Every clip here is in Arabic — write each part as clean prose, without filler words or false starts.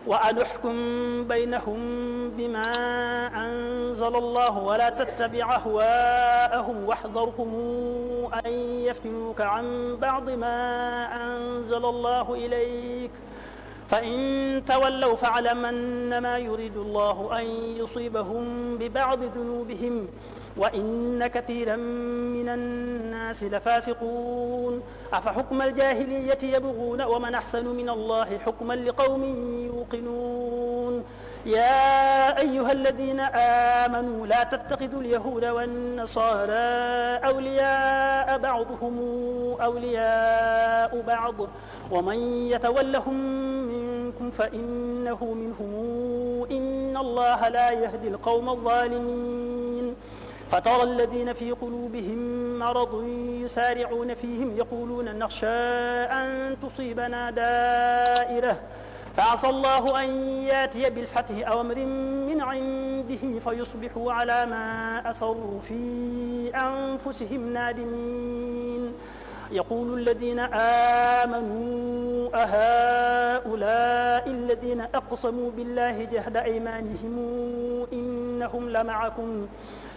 وأن احكم بينهم بما أنزل الله ولا تتبع أهواءهم واحذرهم أن يفتنوك عن بعض ما أنزل الله إليك فإن تولوا فاعلم أنما يريد الله أن يصيبهم ببعض ذنوبهم وإن كثيرا من الناس لفاسقون أفحكم الجاهلية يبغون ومن أحسن من الله حكما لقوم يوقنون يا أيها الذين آمنوا لا تتخذوا اليهود والنصارى أولياء بعضهم أولياء بعض ومن يتولهم منكم فإنه منهم إن الله لا يهدي القوم الظالمين فترى الذين في قلوبهم مرض يسارعون فيهم يقولون نخشى أن تصيبنا دائرة فعسى الله أن ياتي بالفتح أو أمر من عنده فيصبحوا على ما أسروا في أنفسهم نادمين يقول الذين آمنوا أهؤلاء الذين أقسموا بالله جهد أيمانهم إنهم لمعكم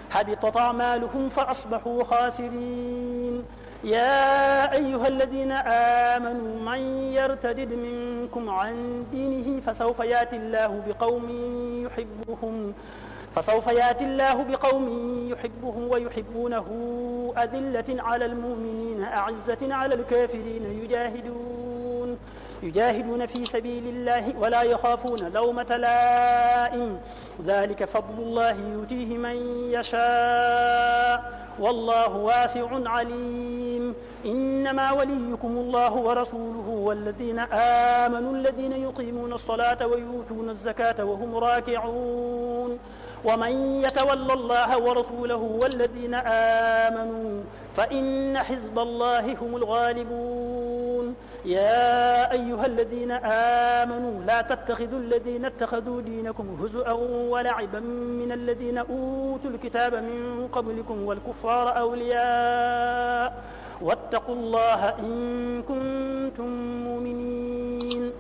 حبطت أعمالهم فأصبحوا خاسرين يا أيها الذين آمنوا من يرتد منكم عن دينه فسوف يأتي الله بقوم يحبهم ويحبونه أذلة على المؤمنين أعزة على الكافرين يجاهدون في سبيل الله ولا يخافون لومة لائم ذلك فضل الله يؤتيه من يشاء والله واسع عليم إنما وليكم الله ورسوله والذين آمنوا الذين يقيمون الصلاة ويؤتون الزكاة وهم راكعون ومن يتول الله ورسوله والذين آمنوا فإن حزب الله هم الغالبون يا أيها الذين آمنوا لا تتخذوا الذين اتخذوا دينكم هزءا ولعبا من الذين أوتوا الكتاب من قبلكم والكفار أولياء واتقوا الله إن كنتم مؤمنين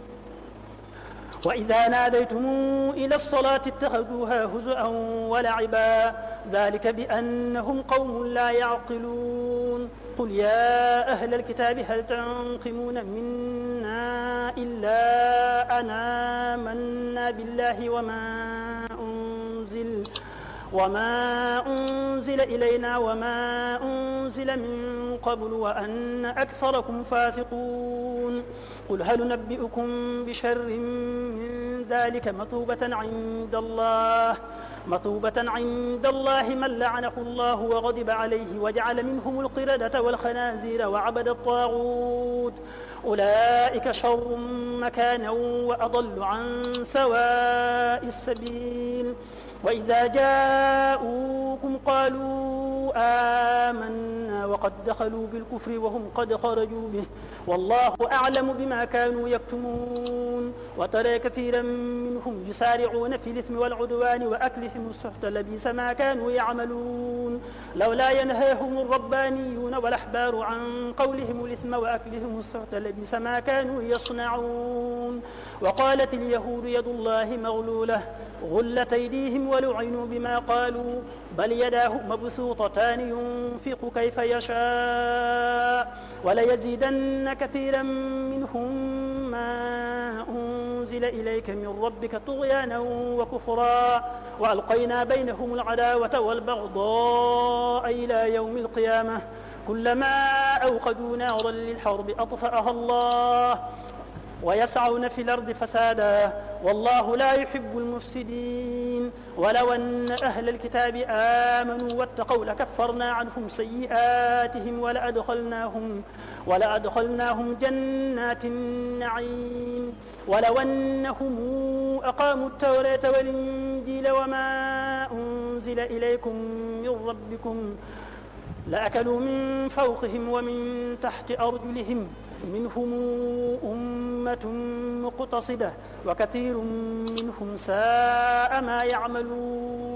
وإذا ناديتم إلى الصلاة اتخذوها هزءا ولعبا ذلك بأنهم قوم لا يعقلون قل يا أهل الكتاب هل تنقمون منا إلا أن آمنا بالله وما أنزل إلينا وما أنزل من قبل وأن أكثركم فاسقون قل هل نبئكم بشر من ذلك مثوبة عند الله من لعنه الله وغضب عليه وجعل منهم القردة والخنازير وعبد الطاغوت أولئك شر مكانا وأضل عن سواء السبيل وإذا جاءوكم قالوا آمنا وقد دخلوا بالكفر وهم قد خرجوا به والله أعلم بما كانوا يكتمون وترى كثيرا منهم يسارعون في الإثم والعدوان وأكلهم السحت لبئس ما كانوا يعملون لولا ينهاهم الربانيون والأحبار عن قولهم الإثم وأكلهم السحت لبئس ما كانوا يصنعون وقالت اليهود يد الله مغلولة غلت أيديهم ولعنوا بما قالوا بل يداه مبسوطتان ينفق كيف يشاء وليزيدن كثيرا منهم ما أنزل إليك من ربك طغيانا وكفرا وألقينا بينهم العداوة والبغضاء إلى يوم القيامة كلما أوقدوا نارا للحرب أطفأها الله ويسعون في الأرض فسادا والله لا يحب المفسدين ولو أن أهل الكتاب آمنوا واتقوا لكفرنا عنهم سيئاتهم ولأدخلناهم جنات النعيم ولو أنهم أقاموا التوراة والإنجيل وما أنزل إليكم من ربكم لأكلوا من فوقهم ومن تحت أرجلهم منهم أمة مقتصدة وكثير منهم ساء ما يعملون